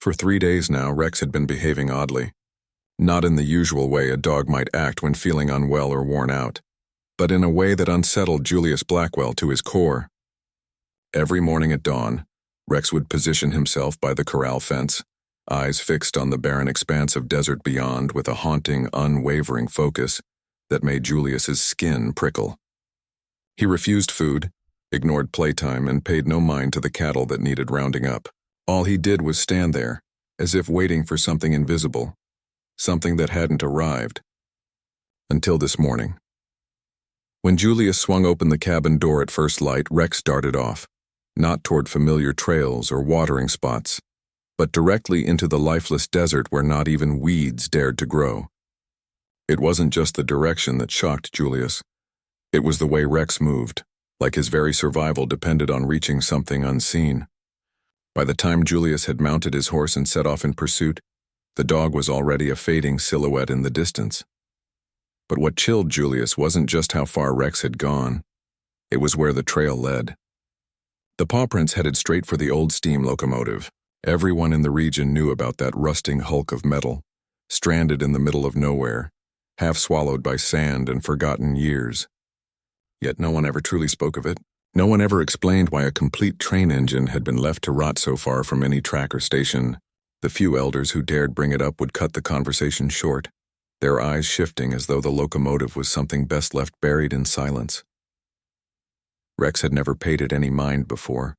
For 3 days now, Rex had been behaving oddly. Not in the usual way a dog might act when feeling unwell or worn out, but in a way that unsettled Julius Blackwell to his core. Every morning at dawn, Rex would position himself by the corral fence, eyes fixed on the barren expanse of desert beyond with a haunting, unwavering focus that made Julius's skin prickle. He refused food, ignored playtime, and paid no mind to the cattle that needed rounding up. All he did was stand there, as if waiting for something invisible, something that hadn't arrived. Until this morning. When Julius swung open the cabin door at first light, Rex darted off, not toward familiar trails or watering spots, but directly into the lifeless desert where not even weeds dared to grow. It wasn't just the direction that shocked Julius. It was the way Rex moved, like his very survival depended on reaching something unseen. By the time Julius had mounted his horse and set off in pursuit, the dog was already a fading silhouette in the distance. But what chilled Julius wasn't just how far Rex had gone. It was where the trail led. The paw prints headed straight for the old steam locomotive. Everyone in the region knew about that rusting hulk of metal, stranded in the middle of nowhere, half swallowed by sand and forgotten years. Yet no one ever truly spoke of it. No one ever explained why a complete train engine had been left to rot so far from any track or station. The few elders who dared bring it up would cut the conversation short, their eyes shifting as though the locomotive was something best left buried in silence. Rex had never paid it any mind before.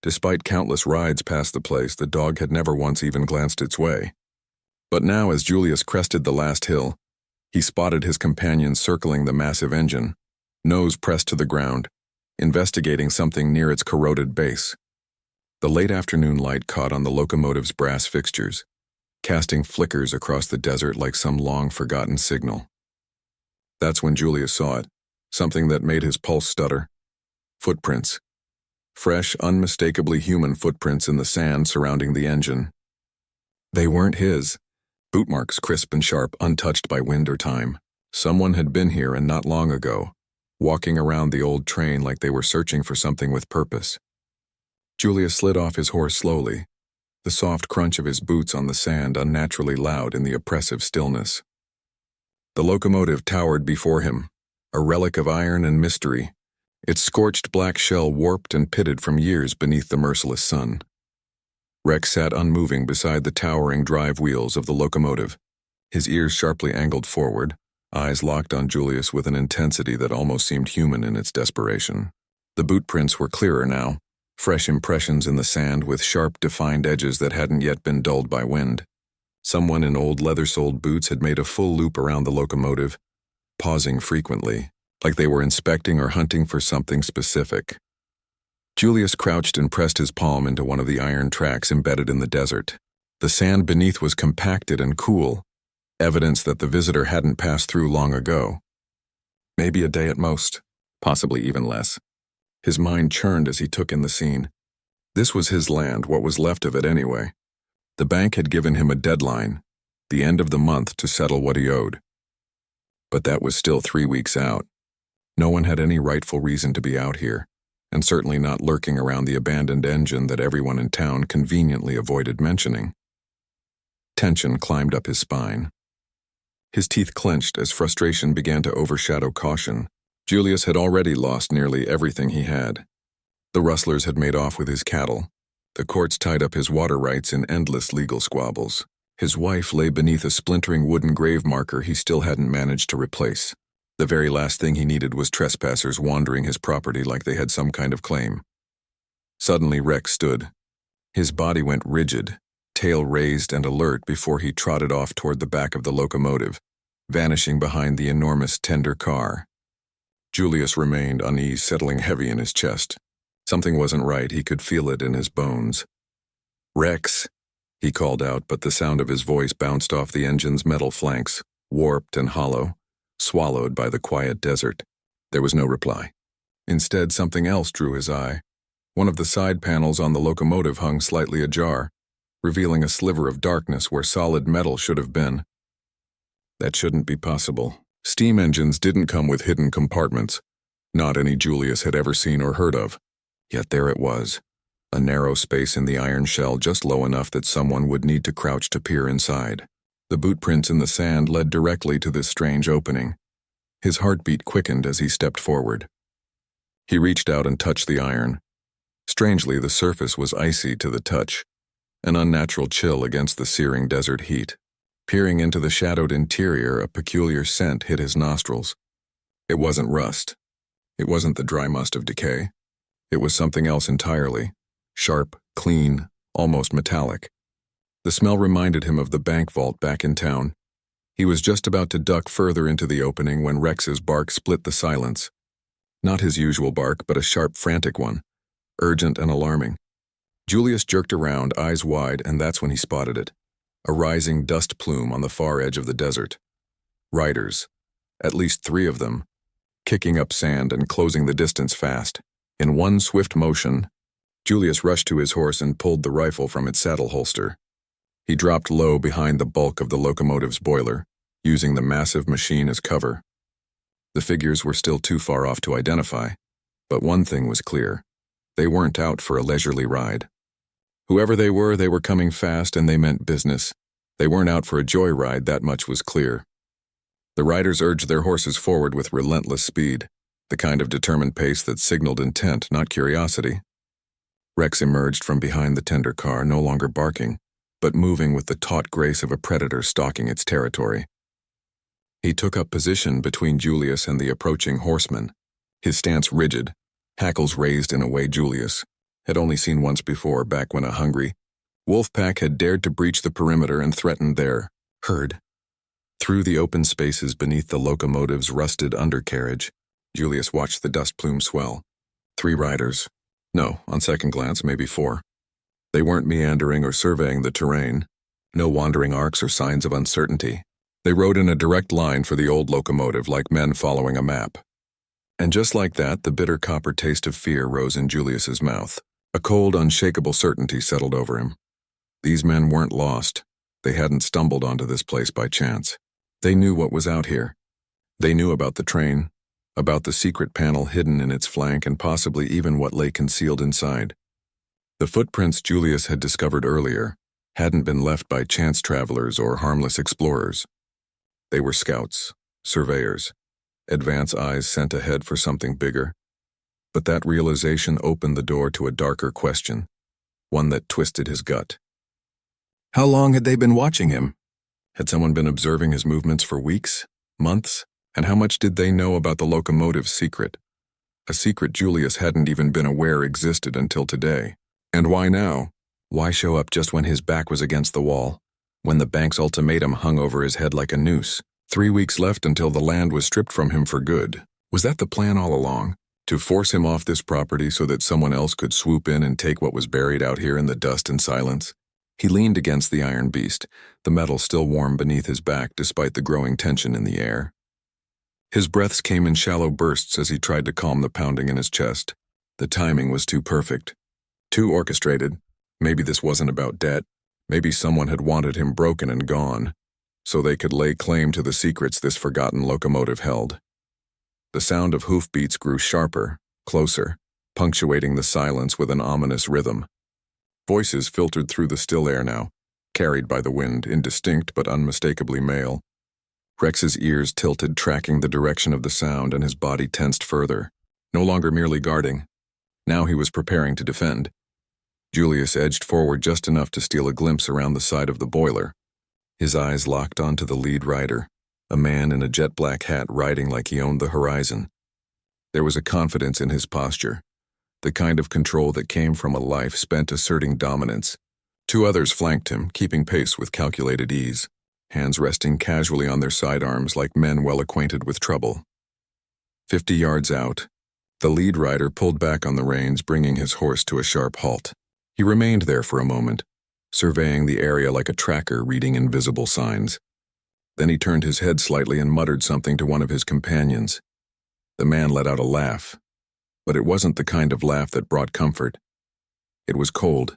Despite countless rides past the place, the dog had never once even glanced its way. But now, as Julius crested the last hill, he spotted his companion circling the massive engine, nose pressed to the ground, investigating something near its corroded base. The late afternoon light caught on the locomotive's brass fixtures, casting flickers across the desert like some long-forgotten signal. That's when Julius saw it, something that made his pulse stutter. Footprints. Fresh, unmistakably human footprints in the sand surrounding the engine. They weren't his. Boot marks crisp and sharp, untouched by wind or time. Someone had been here and not long ago, walking around the old train like they were searching for something with purpose. Julius slid off his horse slowly, the soft crunch of his boots on the sand unnaturally loud in the oppressive stillness. The locomotive towered before him, a relic of iron and mystery, its scorched black shell warped and pitted from years beneath the merciless sun. Rex sat unmoving beside the towering drive wheels of the locomotive, his ears sharply angled forward, eyes locked on Julius with an intensity that almost seemed human in its desperation. The boot prints were clearer now, fresh impressions in the sand with sharp, defined edges that hadn't yet been dulled by wind. Someone in old leather-soled boots had made a full loop around the locomotive, pausing frequently, like they were inspecting or hunting for something specific. Julius crouched and pressed his palm into one of the iron tracks embedded in the desert. The sand beneath was compacted and cool, evidence that the visitor hadn't passed through long ago. Maybe a day at most, possibly even less. His mind churned as he took in the scene. This was his land, what was left of it anyway. The bank had given him a deadline, the end of the month, to settle what he owed. But that was still 3 weeks out. No one had any rightful reason to be out here, and certainly not lurking around the abandoned engine that everyone in town conveniently avoided mentioning. Tension climbed up his spine. His teeth clenched as frustration began to overshadow caution. Julius had already lost nearly everything he had. The rustlers had made off with his cattle. The courts tied up his water rights in endless legal squabbles. His wife lay beneath a splintering wooden grave marker he still hadn't managed to replace. The very last thing he needed was trespassers wandering his property like they had some kind of claim. Suddenly Rex stood. His body went rigid, tail raised and alert before he trotted off toward the back of the locomotive, vanishing behind the enormous tender car. Julius remained, unease settling heavy in his chest. Something wasn't right, he could feel it in his bones. "Rex," he called out, but the sound of his voice bounced off the engine's metal flanks, warped and hollow, swallowed by the quiet desert. There was no reply. Instead, something else drew his eye. One of the side panels on the locomotive hung slightly ajar, revealing a sliver of darkness where solid metal should have been. That shouldn't be possible. Steam engines didn't come with hidden compartments, not any Julius had ever seen or heard of. Yet there it was, a narrow space in the iron shell just low enough that someone would need to crouch to peer inside. The boot prints in the sand led directly to this strange opening. His heartbeat quickened as he stepped forward. He reached out and touched the iron. Strangely, the surface was icy to the touch, an unnatural chill against the searing desert heat. Peering into the shadowed interior, a peculiar scent hit his nostrils. It wasn't rust. It wasn't the dry must of decay. It was something else entirely. Sharp, clean, almost metallic. The smell reminded him of the bank vault back in town. He was just about to duck further into the opening when Rex's bark split the silence. Not his usual bark, but a sharp, frantic one. Urgent and alarming. Julius jerked around, eyes wide, and that's when he spotted it. A rising dust plume on the far edge of the desert. Riders. At least 3 of them. Kicking up sand and closing the distance fast. In one swift motion, Julius rushed to his horse and pulled the rifle from its saddle holster. He dropped low behind the bulk of the locomotive's boiler, using the massive machine as cover. The figures were still too far off to identify, but one thing was clear. They weren't out for a leisurely ride. Whoever they were coming fast and they meant business. They weren't out for a joyride, that much was clear. The riders urged their horses forward with relentless speed, the kind of determined pace that signaled intent, not curiosity. Rex emerged from behind the tender car, no longer barking, but moving with the taut grace of a predator stalking its territory. He took up position between Julius and the approaching horseman, his stance rigid, hackles raised in a way Julius had only seen once before, back when a hungry wolf pack had dared to breach the perimeter and threatened their herd. Through the open spaces beneath the locomotive's rusted undercarriage, Julius watched the dust plume swell. 3 riders. No, on second glance, maybe 4. They weren't meandering or surveying the terrain. No wandering arcs or signs of uncertainty. They rode in a direct line for the old locomotive like men following a map. And just like that, the bitter copper taste of fear rose in Julius's mouth. A cold, unshakable certainty settled over him. These men weren't lost. They hadn't stumbled onto this place by chance. They knew what was out here. They knew about the train, about the secret panel hidden in its flank, and possibly even what lay concealed inside. The footprints Julius had discovered earlier hadn't been left by chance travelers or harmless explorers. They were scouts, surveyors, advance eyes sent ahead for something bigger. But that realization opened the door to a darker question, one that twisted his gut. How long had they been watching him? Had someone been observing his movements for weeks, months? And how much did they know about the locomotive's secret? A secret Julius hadn't even been aware existed until today. And why now? Why show up just when his back was against the wall? When the bank's ultimatum hung over his head like a noose? 3 weeks left until the land was stripped from him for good. Was that the plan all along? To force him off this property so that someone else could swoop in and take what was buried out here in the dust and silence? He leaned against the iron beast, the metal still warm beneath his back despite the growing tension in the air. His breaths came in shallow bursts as he tried to calm the pounding in his chest. The timing was too perfect, too orchestrated. Maybe this wasn't about debt. Maybe someone had wanted him broken and gone, so they could lay claim to the secrets this forgotten locomotive held. The sound of hoofbeats grew sharper, closer, punctuating the silence with an ominous rhythm. Voices filtered through the still air now, carried by the wind, indistinct but unmistakably male. Rex's ears tilted, tracking the direction of the sound, and his body tensed further. No longer merely guarding. Now he was preparing to defend. Julius edged forward just enough to steal a glimpse around the side of the boiler. His eyes locked onto the lead rider, a man in a jet-black hat riding like he owned the horizon. There was a confidence in his posture, the kind of control that came from a life spent asserting dominance. 2 others flanked him, keeping pace with calculated ease, hands resting casually on their sidearms like men well acquainted with trouble. 50 yards out, the lead rider pulled back on the reins, bringing his horse to a sharp halt. He remained there for a moment, surveying the area like a tracker reading invisible signs. Then he turned his head slightly and muttered something to one of his companions. The man let out a laugh, but it wasn't the kind of laugh that brought comfort. It was cold,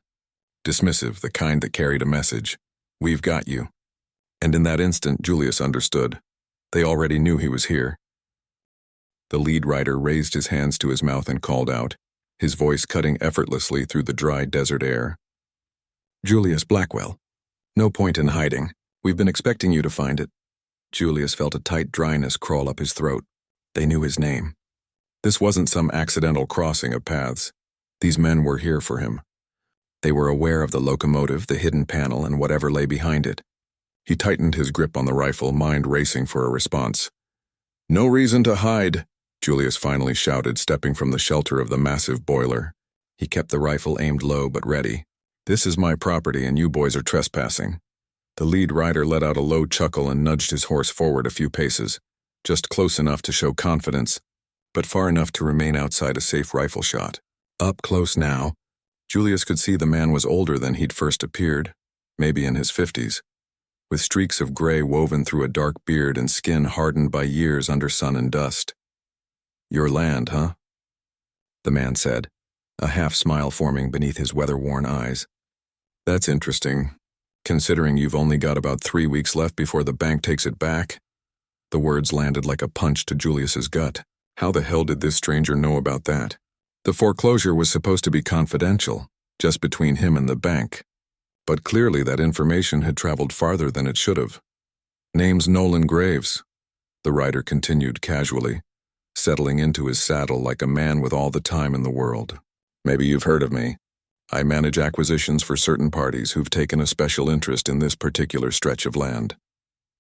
dismissive, the kind that carried a message. We've got you. And in that instant, Julius understood. They already knew he was here. The lead rider raised his hands to his mouth and called out, his voice cutting effortlessly through the dry desert air. "Julius Blackwell. No point in hiding. We've been expecting you to find it." Julius felt a tight dryness crawl up his throat. They knew his name. This wasn't some accidental crossing of paths. These men were here for him. They were aware of the locomotive, the hidden panel, and whatever lay behind it. He tightened his grip on the rifle, mind racing for a response. "No reason to hide," Julius finally shouted, stepping from the shelter of the massive boiler. He kept the rifle aimed low but ready. "This is my property and you boys are trespassing." The lead rider let out a low chuckle and nudged his horse forward a few paces, just close enough to show confidence, but far enough to remain outside a safe rifle shot. Up close now, Julius could see the man was older than he'd first appeared, maybe in his 50s, with streaks of gray woven through a dark beard and skin hardened by years under sun and dust. "Your land, huh?" the man said, a half-smile forming beneath his weather-worn eyes. "That's interesting, considering you've only got about 3 weeks left before the bank takes it back." The words landed like a punch to Julius's gut. How the hell did this stranger know about that? The foreclosure was supposed to be confidential, just between him and the bank. But clearly that information had traveled farther than it should have. "Name's Nolan Graves," the rider continued casually, settling into his saddle like a man with all the time in the world. "Maybe you've heard of me. I manage acquisitions for certain parties who've taken a special interest in this particular stretch of land."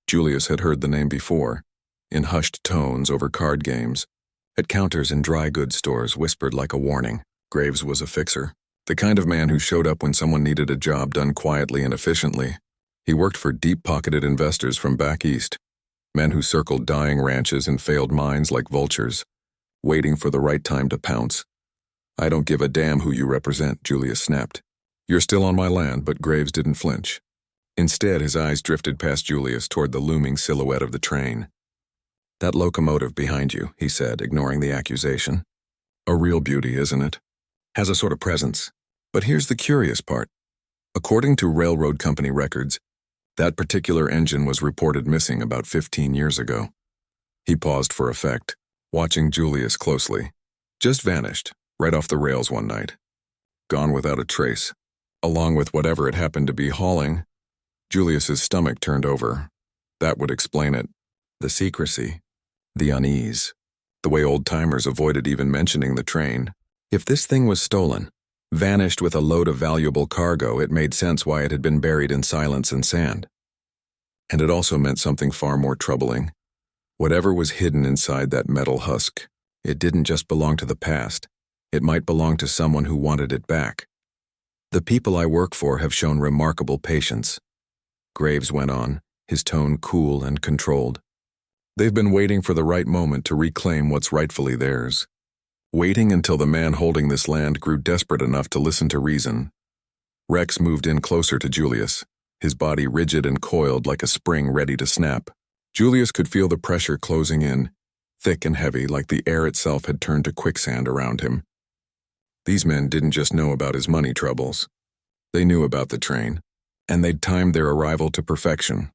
Julius had heard the name before, in hushed tones over card games, at counters in dry goods stores whispered like a warning. Graves was a fixer, the kind of man who showed up when someone needed a job done quietly and efficiently. He worked for deep-pocketed investors from back east, men who circled dying ranches and failed mines like vultures, waiting for the right time to pounce. "I don't give a damn who you represent," Julius snapped. "You're still on my land," but Graves didn't flinch. Instead, his eyes drifted past Julius toward the looming silhouette of the train. "That locomotive behind you," he said, ignoring the accusation. "A real beauty, isn't it? Has a sort of presence. But here's the curious part. According to railroad company records, that particular engine was reported missing about 15 years ago." He paused for effect, watching Julius closely. "Just vanished, right off the rails one night. Gone without a trace, along with whatever it happened to be hauling." Julius's stomach turned over. That would explain it. The secrecy, the unease, the way old-timers avoided even mentioning the train. If this thing was stolen, vanished with a load of valuable cargo, it made sense why it had been buried in silence and sand. And it also meant something far more troubling. Whatever was hidden inside that metal husk, it didn't just belong to the past. It might belong to someone who wanted it back. "The people I work for have shown remarkable patience," Graves went on, his tone cool and controlled. "They've been waiting for the right moment to reclaim what's rightfully theirs. Waiting until the man holding this land grew desperate enough to listen to reason." Rex moved in closer to Julius, his body rigid and coiled like a spring ready to snap. Julius could feel the pressure closing in, thick and heavy like the air itself had turned to quicksand around him. These men didn't just know about his money troubles. They knew about the train, and they'd timed their arrival to perfection.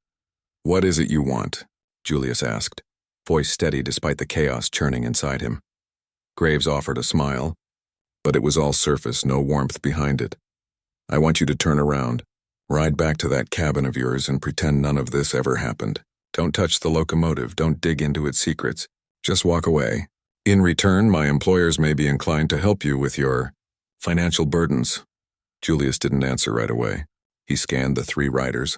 "What is it you want?" Julius asked, voice steady despite the chaos churning inside him. Graves offered a smile, but it was all surface, no warmth behind it. "I want you to turn around, ride back to that cabin of yours and pretend none of this ever happened. Don't touch the locomotive, don't dig into its secrets. Just walk away. In return, my employers may be inclined to help you with your financial burdens." Julius didn't answer right away. He scanned the 3 riders.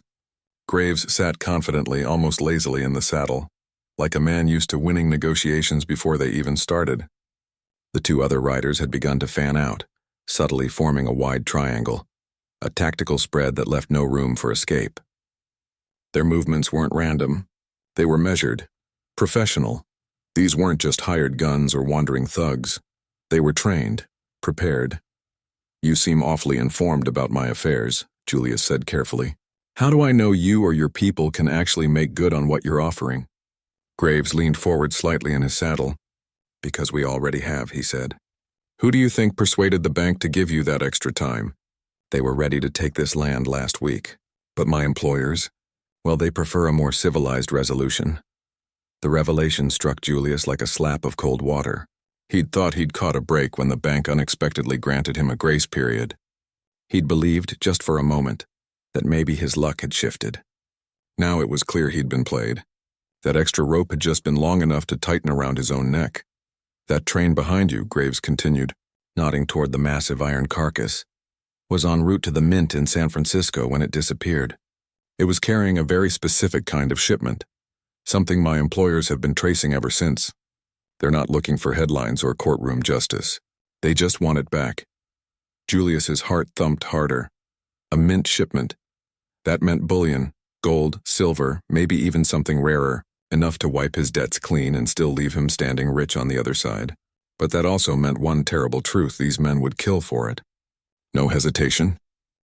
Graves sat confidently, almost lazily in the saddle, like a man used to winning negotiations before they even started. The 2 other riders had begun to fan out, subtly forming a wide triangle, a tactical spread that left no room for escape. Their movements weren't random. They were measured, professional. These weren't just hired guns or wandering thugs. They were trained, prepared. "You seem awfully informed about my affairs," Julius said carefully. "How do I know you or your people can actually make good on what you're offering?" Graves leaned forward slightly in his saddle. "Because we already have," he said. "Who do you think persuaded the bank to give you that extra time? They were ready to take this land last week. But my employers, well, they prefer a more civilized resolution." The revelation struck Julius like a slap of cold water. He'd thought he'd caught a break when the bank unexpectedly granted him a grace period. He'd believed, just for a moment, that maybe his luck had shifted. Now it was clear he'd been played. That extra rope had just been long enough to tighten around his own neck. That train behind you, Graves continued, nodding toward the massive iron carcass, was en route to the Mint in San Francisco when it disappeared. It was carrying a very specific kind of shipment, something my employers have been tracing ever since. They're not looking for headlines or courtroom justice. They just want it back. Julius's heart thumped harder. A Mint shipment. That meant bullion, gold, silver, maybe even something rarer, enough to wipe his debts clean and still leave him standing rich on the other side. But that also meant one terrible truth: these men would kill for it. No hesitation.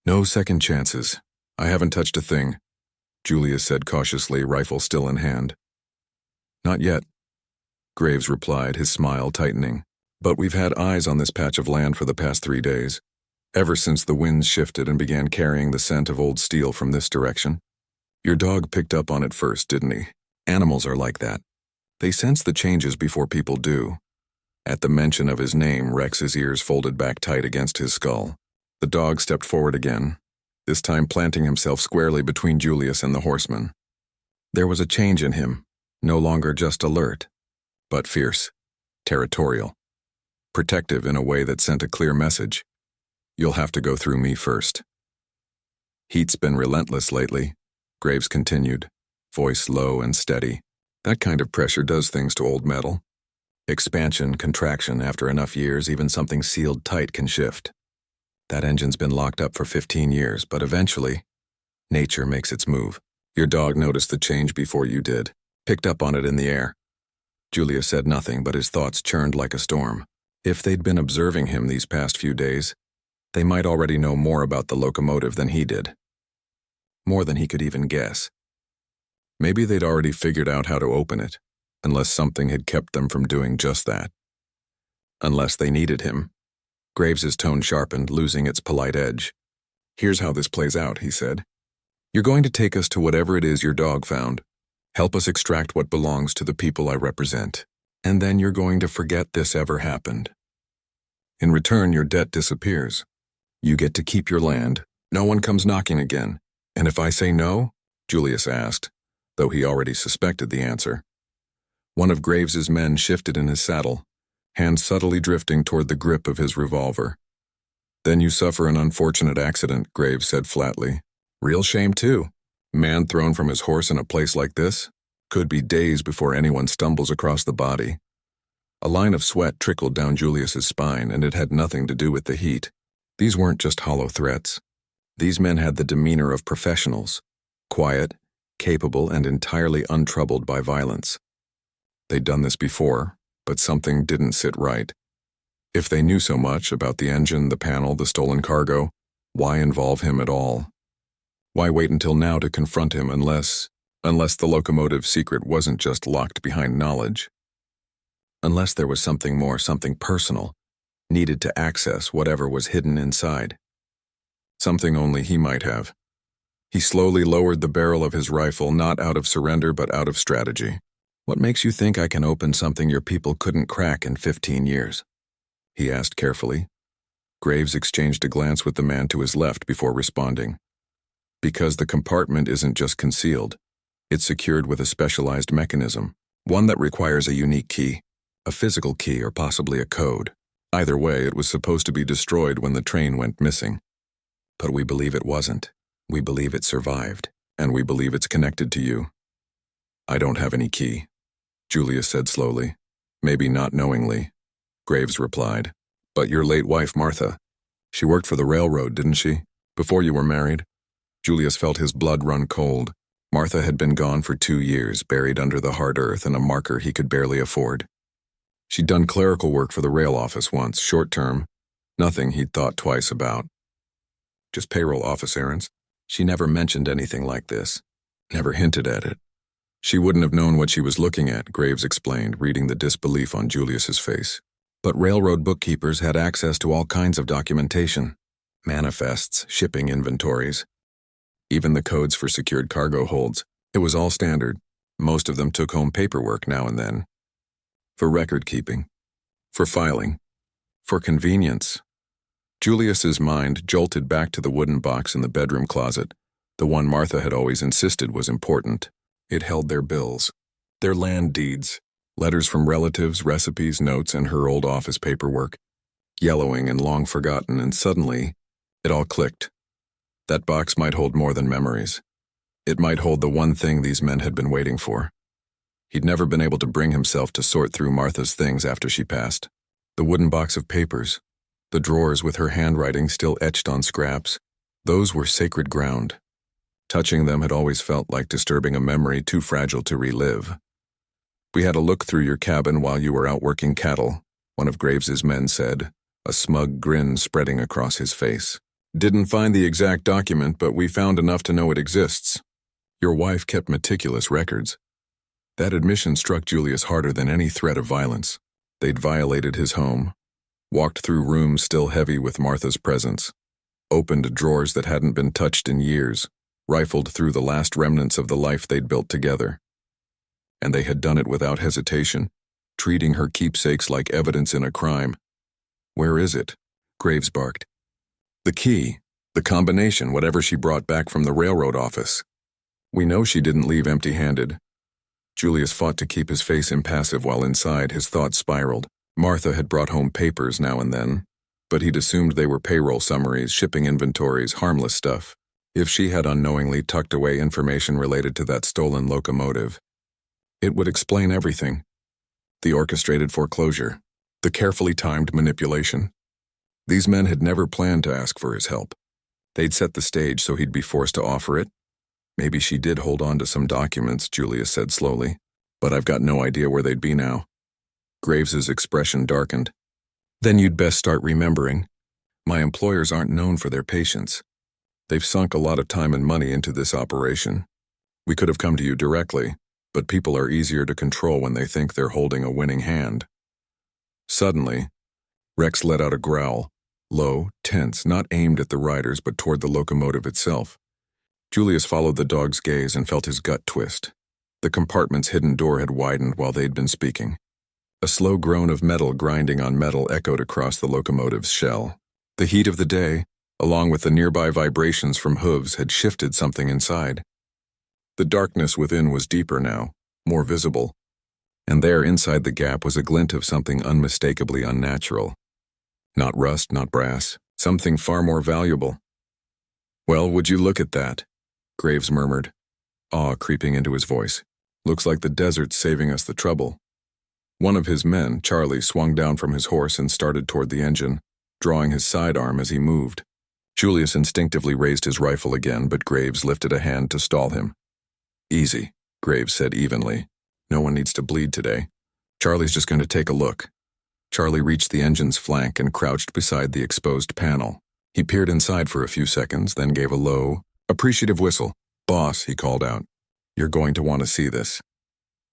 No second chances. I haven't touched a thing, Julius said cautiously, rifle still in hand. Not yet, Graves replied, his smile tightening. But we've had eyes on this patch of land for the past 3 days, ever since the winds shifted and began carrying the scent of old steel from this direction. Your dog picked up on it first, didn't he? Animals are like that. They sense the changes before people do. At the mention of his name, Rex's ears folded back tight against his skull. The dog stepped forward again, this time planting himself squarely between Julius and the horseman. There was a change in him, no longer just alert, but fierce, territorial, protective in a way that sent a clear message. You'll have to go through me first. Heat's been relentless lately, Graves continued, voice low and steady. That kind of pressure does things to old metal. Expansion, contraction, after enough years, even something sealed tight can shift. That engine's been locked up for 15 years, but eventually, nature makes its move. Your dog noticed the change before you did, picked up on it in the air. Julius said nothing, but his thoughts churned like a storm. If they'd been observing him these past few days, they might already know more about the locomotive than he did. More than he could even guess. Maybe they'd already figured out how to open it, unless something had kept them from doing just that. Unless they needed him. Graves's tone sharpened, losing its polite edge. Here's how this plays out, he said. You're going to take us to whatever it is your dog found. Help us extract what belongs to the people I represent. And then you're going to forget this ever happened. In return, your debt disappears. You get to keep your land. No one comes knocking again. And if I say no? Julius asked, though he already suspected the answer. One of Graves's men shifted in his saddle, hand subtly drifting toward the grip of his revolver. Then you suffer an unfortunate accident, Graves said flatly. Real shame, too. Man thrown from his horse in a place like this? Could be days before anyone stumbles across the body. A line of sweat trickled down Julius's spine, and it had nothing to do with the heat. These weren't just hollow threats. These men had the demeanor of professionals, quiet, capable, and entirely untroubled by violence. They'd done this before, but something didn't sit right. If they knew so much about the engine, the panel, the stolen cargo, why involve him at all? Why wait until now to confront him unless the locomotive secret wasn't just locked behind knowledge? Unless there was something more, something personal, needed to access whatever was hidden inside. Something only he might have. He slowly lowered the barrel of his rifle, not out of surrender but out of strategy. What makes you think I can open something your people couldn't crack in 15 years? He asked carefully. Graves exchanged a glance with the man to his left before responding. Because the compartment isn't just concealed. It's secured with a specialized mechanism, one that requires a unique key, a physical key or possibly a code. Either way, it was supposed to be destroyed when the train went missing. But we believe it wasn't. We believe it survived, and we believe it's connected to you. I don't have any key, Julius said slowly. Maybe not knowingly, Graves replied. But your late wife, Martha, she worked for the railroad, didn't she? Before you were married? Julius felt his blood run cold. Martha had been gone for 2 years, buried under the hard earth and a marker he could barely afford. She'd done clerical work for the rail office once, short-term, nothing he'd thought twice about. Just payroll office errands. She never mentioned anything like this, never hinted at it. She wouldn't have known what she was looking at, Graves explained, reading the disbelief on Julius's face. But railroad bookkeepers had access to all kinds of documentation, manifests, shipping inventories, even the codes for secured cargo holds. It was all standard. Most of them took home paperwork now and then. For record keeping. For filing. For convenience. Julius's mind jolted back to the wooden box in the bedroom closet, the one Martha had always insisted was important. It held their bills, their land deeds, letters from relatives, recipes, notes, and her old office paperwork, yellowing and long forgotten, and suddenly, it all clicked. That box might hold more than memories. It might hold the one thing these men had been waiting for. He'd never been able to bring himself to sort through Martha's things after she passed. The wooden box of papers, the drawers with her handwriting still etched on scraps, those were sacred ground. Touching them had always felt like disturbing a memory too fragile to relive. "We had a look through your cabin while you were out working cattle," one of Graves's men said, a smug grin spreading across his face. "Didn't find the exact document, but we found enough to know it exists. Your wife kept meticulous records." That admission struck Julius harder than any threat of violence. They'd violated his home, walked through rooms still heavy with Martha's presence, opened drawers that hadn't been touched in years, rifled through the last remnants of the life they'd built together. And they had done it without hesitation, treating her keepsakes like evidence in a crime. "Where is it?" Graves barked. "The key, the combination, whatever she brought back from the railroad office. We know she didn't leave empty-handed." Julius fought to keep his face impassive while inside his thoughts spiraled. Martha had brought home papers now and then, but he'd assumed they were payroll summaries, shipping inventories, harmless stuff. If she had unknowingly tucked away information related to that stolen locomotive, it would explain everything. The orchestrated foreclosure, the carefully timed manipulation. These men had never planned to ask for his help. They'd set the stage so he'd be forced to offer it. "Maybe she did hold on to some documents," Julius said slowly, "but I've got no idea where they'd be now." Graves's expression darkened. "Then you'd best start remembering. My employers aren't known for their patience. They've sunk a lot of time and money into this operation. We could have come to you directly, but people are easier to control when they think they're holding a winning hand." Suddenly, Rex let out a growl, low, tense, not aimed at the riders but toward the locomotive itself. Julius followed the dog's gaze and felt his gut twist. The compartment's hidden door had widened while they'd been speaking. A slow groan of metal grinding on metal echoed across the locomotive's shell. The heat of the day, along with the nearby vibrations from hooves, had shifted something inside. The darkness within was deeper now, more visible, and there inside the gap was a glint of something unmistakably unnatural. Not rust, not brass, something far more valuable. "Well, would you look at that?" Graves murmured, awe creeping into his voice. "Looks like the desert's saving us the trouble." One of his men, Charlie, swung down from his horse and started toward the engine, drawing his sidearm as he moved. Julius instinctively raised his rifle again, but Graves lifted a hand to stall him. "Easy," Graves said evenly. "No one needs to bleed today. Charlie's just going to take a look." Charlie reached the engine's flank and crouched beside the exposed panel. He peered inside for a few seconds, then gave a low, appreciative whistle. "Boss," he called out, "you're going to want to see this."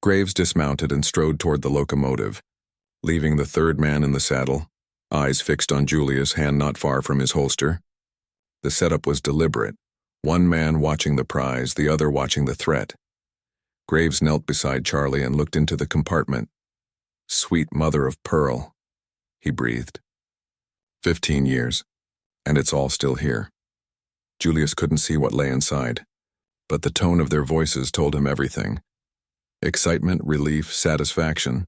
Graves dismounted and strode toward the locomotive, leaving the third man in the saddle, eyes fixed on Julius, hand not far from his holster. The setup was deliberate, one man watching the prize, the other watching the threat. Graves knelt beside Charlie and looked into the compartment. "Sweet mother of pearl," he breathed. 15 years, and it's all still here. Julius couldn't see what lay inside, but the tone of their voices told him everything. Excitement, relief, satisfaction.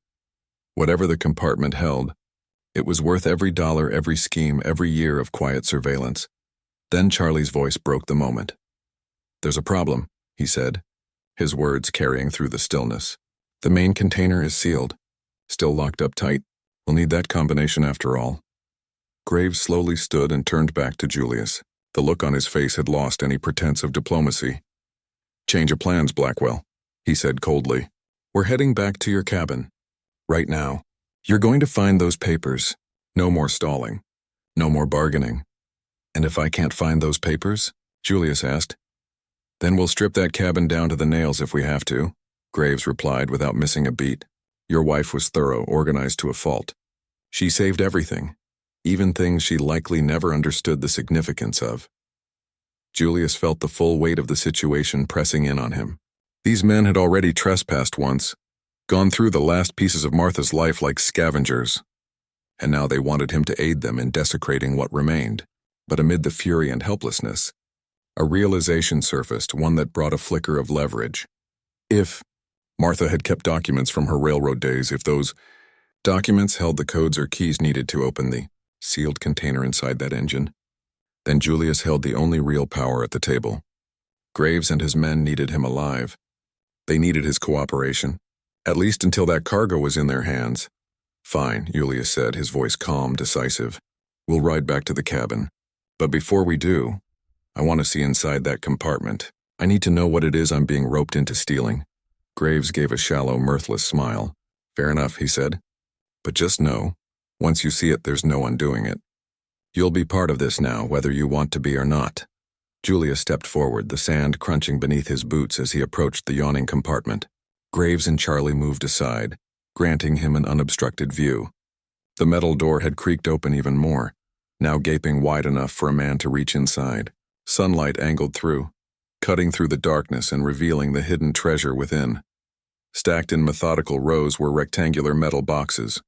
Whatever the compartment held, it was worth every dollar, every scheme, every year of quiet surveillance. Then Charlie's voice broke the moment. "There's a problem," he said, his words carrying through the stillness. "The main container is sealed, still locked up tight. We'll need that combination after all." Graves slowly stood and turned back to Julius. The look on his face had lost any pretense of diplomacy. "Change of plans, Blackwell," he said coldly. "We're heading back to your cabin. Right now. You're going to find those papers. No more stalling. No more bargaining." "And if I can't find those papers?" Julius asked. "Then we'll strip that cabin down to the nails if we have to," Graves replied without missing a beat. "Your wife was thorough, organized to a fault. She saved everything, even things she likely never understood the significance of." Julius felt the full weight of the situation pressing in on him. These men had already trespassed once, gone through the last pieces of Martha's life like scavengers. and now they wanted him to aid them in desecrating what remained. But amid the fury and helplessness, a realization surfaced, one that brought a flicker of leverage. If Martha had kept documents from her railroad days, if those documents held the codes or keys needed to open the sealed container inside that engine, then Julius held the only real power at the table. Graves and his men needed him alive. They needed his cooperation, at least until that cargo was in their hands. "Fine," Julius said, his voice calm, decisive. "We'll ride back to the cabin. But before we do, I want to see inside that compartment. I need to know what it is I'm being roped into stealing." Graves gave a shallow, mirthless smile. "Fair enough," he said. "But just know, once you see it, there's no undoing it. You'll be part of this now, whether you want to be or not." Julius stepped forward, the sand crunching beneath his boots as he approached the yawning compartment. Graves and Charlie moved aside, granting him an unobstructed view. The metal door had creaked open even more, now gaping wide enough for a man to reach inside. Sunlight angled through, cutting through the darkness and revealing the hidden treasure within. Stacked in methodical rows were rectangular metal boxes,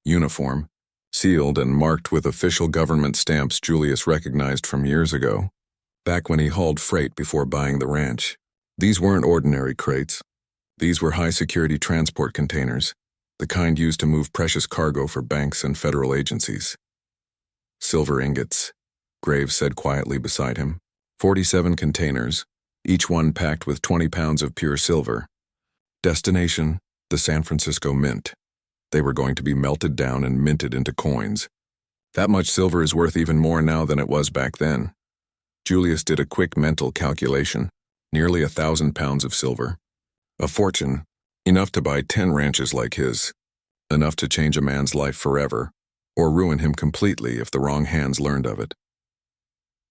uniform, sealed and marked with official government stamps Julius recognized from years ago, back when he hauled freight before buying the ranch. These weren't ordinary crates. These were high-security transport containers, the kind used to move precious cargo for banks and federal agencies. "Silver ingots," Graves said quietly beside him. 47 containers, each one packed with 20 pounds of pure silver. Destination, the San Francisco Mint. They were going to be melted down and minted into coins. That much silver is worth even more now than it was back then. Julius did a quick mental calculation. Nearly 1,000 pounds of silver. A fortune, enough to buy 10 ranches like his. Enough to change a man's life forever, or ruin him completely if the wrong hands learned of it.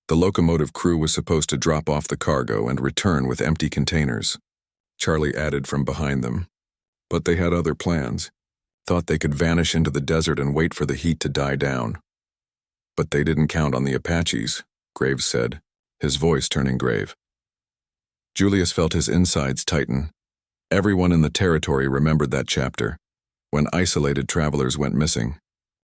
The locomotive crew was supposed to drop off the cargo and return with empty containers. Charlie added from behind them. But they had other plans. Thought they could vanish into the desert and wait for the heat to die down. "But they didn't count on the Apaches," Graves said, his voice turning grave. Julius felt his insides tighten. Everyone in the territory remembered that chapter, when isolated travelers went missing,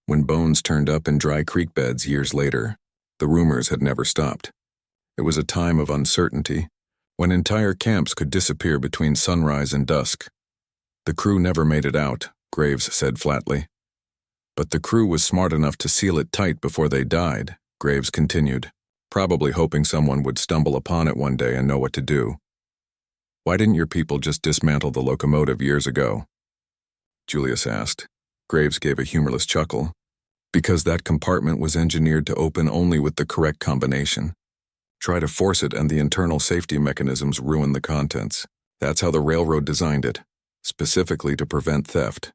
when bones turned up in dry creek beds years later. The rumors had never stopped. It was a time of uncertainty, when entire camps could disappear between sunrise and dusk. "The crew never made it out," Graves said flatly. "But the crew was smart enough to seal it tight before they died," Graves continued, probably hoping someone would stumble upon it one day and know what to do. "Why didn't your people just dismantle the locomotive years ago?" Julius asked. Graves gave a humorless chuckle. "Because that compartment was engineered to open only with the correct combination. Try to force it and the internal safety mechanisms ruin the contents. That's how the railroad designed it, specifically to prevent theft."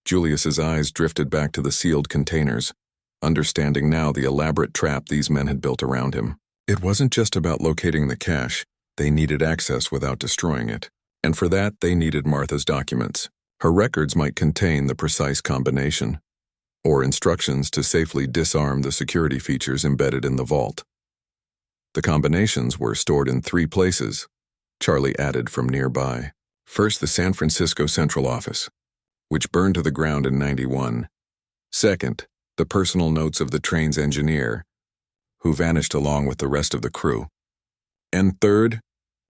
Julius's eyes drifted back to the sealed containers, understanding now the elaborate trap these men had built around him. It wasn't just about locating the cash. They needed access without destroying it. And for that, they needed Martha's documents. Her records might contain the precise combination, or instructions to safely disarm the security features embedded in the vault. The combinations were stored in 3 places, Charlie added from nearby. First, the San Francisco Central Office, which burned to the ground in '91. Second, the personal notes of the train's engineer, who vanished along with the rest of the crew. And third,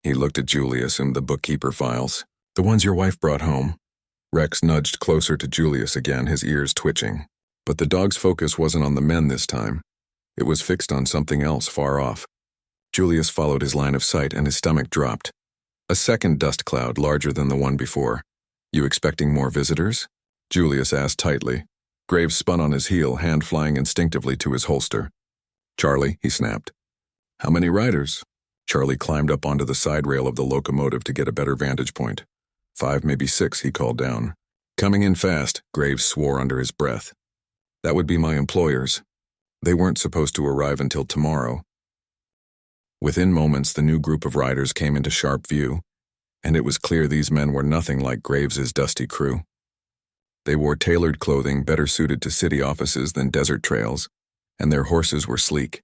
he looked at Julius and the bookkeeper files, "the ones your wife brought home." Rex nudged closer to Julius again, his ears twitching. But the dog's focus wasn't on the men this time. It was fixed on something else far off. Julius followed his line of sight and his stomach dropped. A second dust cloud larger than the one before. "You expecting more visitors?" Julius asked tightly. Graves spun on his heel, hand flying instinctively to his holster. "Charlie," he snapped. "How many riders?" Charlie climbed up onto the side rail of the locomotive to get a better vantage point. 5, maybe 6, he called down. "Coming in fast," Graves swore under his breath. "That would be my employers. They weren't supposed to arrive until tomorrow." Within moments, the new group of riders came into sharp view, and it was clear these men were nothing like Graves's dusty crew. They wore tailored clothing better suited to city offices than desert trails, and their horses were sleek.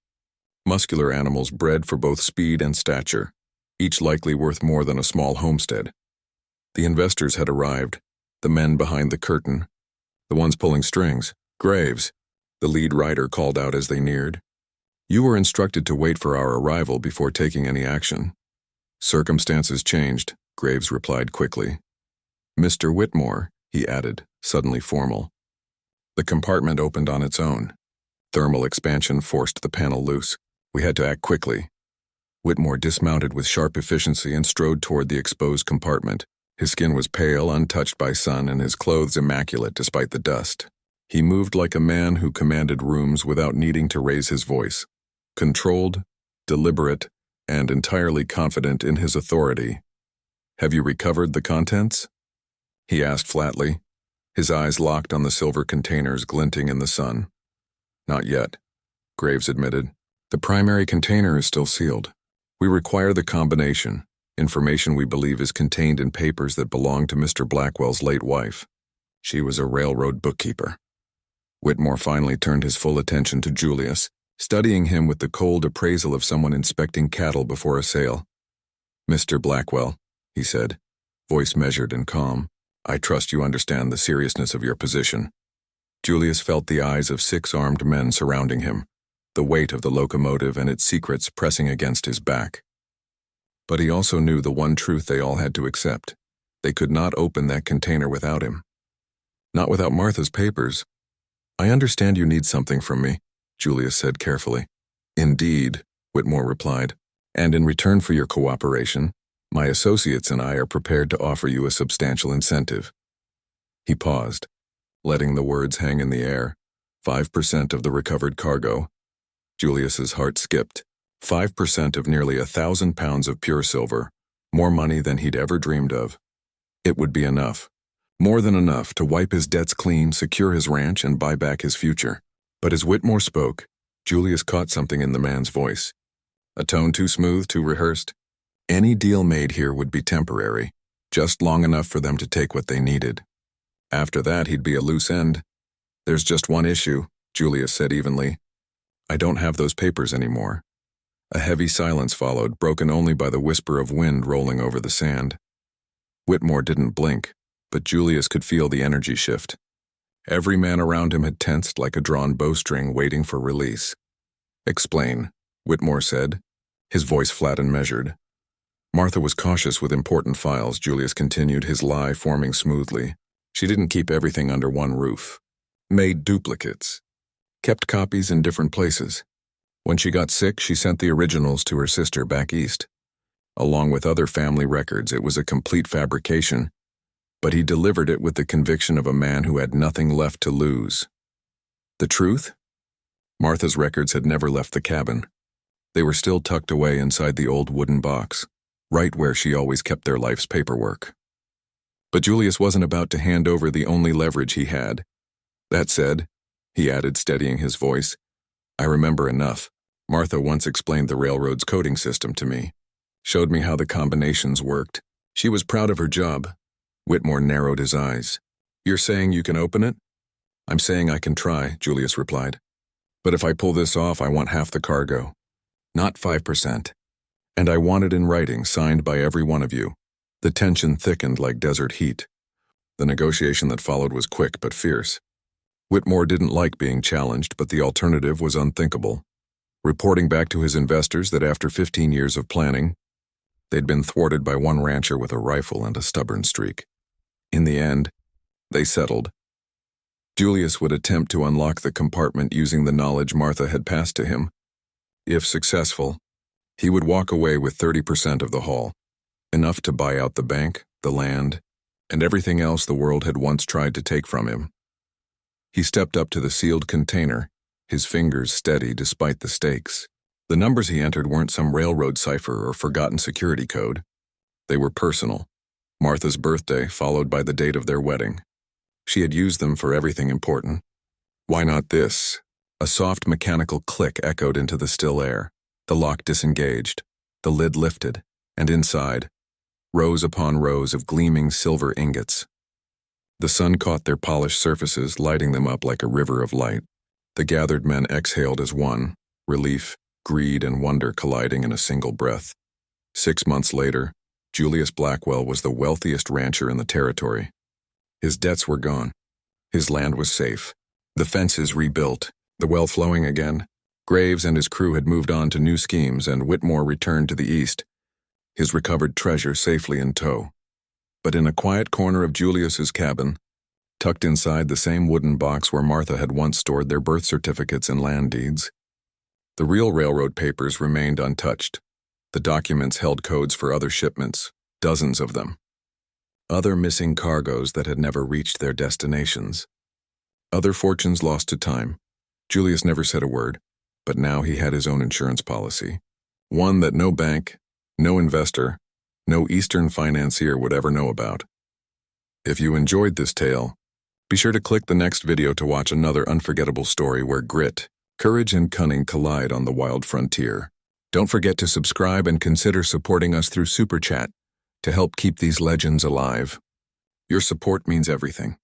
Muscular animals bred for both speed and stature, each likely worth more than a small homestead. The investors had arrived, the men behind the curtain, the ones pulling strings, Graves, the lead rider called out as they neared. You were instructed to wait for our arrival before taking any action. Circumstances changed, Graves replied quickly. Mr. Whitmore, he added, suddenly formal. The compartment opened on its own. Thermal expansion forced the panel loose. We had to act quickly. Whitmore dismounted with sharp efficiency and strode toward the exposed compartment. His skin was pale, untouched by sun, and his clothes immaculate despite the dust. He moved like a man who commanded rooms without needing to raise his voice. Controlled, deliberate, and entirely confident in his authority. Have you recovered the contents? He asked flatly, his eyes locked on the silver containers glinting in the sun. Not yet, Graves admitted. The primary container is still sealed. We require the combination, information we believe is contained in papers that belong to Mr. Blackwell's late wife. She was a railroad bookkeeper. Whitmore finally turned his full attention to Julius, studying him with the cold appraisal of someone inspecting cattle before a sale. Mr. Blackwell, he said, voice measured and calm, I trust you understand the seriousness of your position. Julius felt the eyes of 6 armed men surrounding him, the weight of the locomotive and its secrets pressing against his back. But he also knew the one truth they all had to accept. They could not open that container without him. Not without Martha's papers. I understand you need something from me, Julius said carefully. Indeed, Whitmore replied, and in return for your cooperation, my associates and I are prepared to offer you a substantial incentive. He paused, letting the words hang in the air. 5% of the recovered cargo. Julius's heart skipped. 5% of nearly 1,000 pounds of pure silver, more money than he'd ever dreamed of. It would be enough, more than enough to wipe his debts clean, secure his ranch, and buy back his future. But as Whitmore spoke, Julius caught something in the man's voice. A tone too smooth, too rehearsed. Any deal made here would be temporary, just long enough for them to take what they needed. After that, he'd be a loose end. There's just one issue, Julius said evenly. I don't have those papers anymore. A heavy silence followed, broken only by the whisper of wind rolling over the sand. Whitmore didn't blink, but Julius could feel the energy shift. Every man around him had tensed like a drawn bowstring waiting for release. Explain, Whitmore said, his voice flat and measured. Martha was cautious with important files, Julius continued, his lie forming smoothly. She didn't keep everything under one roof. Made duplicates. Kept copies in different places. When she got sick, she sent the originals to her sister back east. Along with other family records, it was a complete fabrication, but he delivered it with the conviction of a man who had nothing left to lose. The truth? Martha's records had never left the cabin. They were still tucked away inside the old wooden box, right where she always kept their life's paperwork. But Julius wasn't about to hand over the only leverage he had. That said, he added, steadying his voice, I remember enough. Martha once explained the railroad's coding system to me, showed me how the combinations worked. She was proud of her job. Whitmore narrowed his eyes. You're saying you can open it? I'm saying I can try, Julius replied. But if I pull this off, I want half the cargo. Not 5%. And I want it in writing, signed by every one of you. The tension thickened like desert heat. The negotiation that followed was quick but fierce. Whitmore didn't like being challenged, but the alternative was unthinkable. Reporting back to his investors that after 15 years of planning, they'd been thwarted by one rancher with a rifle and a stubborn streak. In the end, they settled. Julius would attempt to unlock the compartment using the knowledge Martha had passed to him. If successful, he would walk away with 30% of the haul, enough to buy out the bank, the land, and everything else the world had once tried to take from him. He stepped up to the sealed container, his fingers steady despite the stakes. The numbers he entered weren't some railroad cipher or forgotten security code. They were personal. Martha's birthday, followed by the date of their wedding. She had used them for everything important. Why not this? A soft mechanical click echoed into the still air. The lock disengaged, the lid lifted, and inside, rows upon rows of gleaming silver ingots. The sun caught their polished surfaces, lighting them up like a river of light. The gathered men exhaled as one, relief, greed, and wonder colliding in a single breath. 6 months later, Julius Blackwell was the wealthiest rancher in the territory. His debts were gone. His land was safe, The fences rebuilt, the well flowing again. Graves and his crew had moved on to new schemes, and Whitmore returned to the east, his recovered treasure safely in tow. But in a quiet corner of Julius's cabin, tucked inside the same wooden box where Martha had once stored their birth certificates and land deeds, the real railroad papers remained untouched. The documents held codes for other shipments, dozens of them. Other missing cargoes that had never reached their destinations. Other fortunes lost to time. Julius never said a word, but now he had his own insurance policy. One that no bank, no investor, no Eastern financier would ever know about. If you enjoyed this tale, be sure to click the next video to watch another unforgettable story where grit, courage, and cunning collide on the wild frontier. Don't forget to subscribe and consider supporting us through Super Chat to help keep these legends alive. Your support means everything.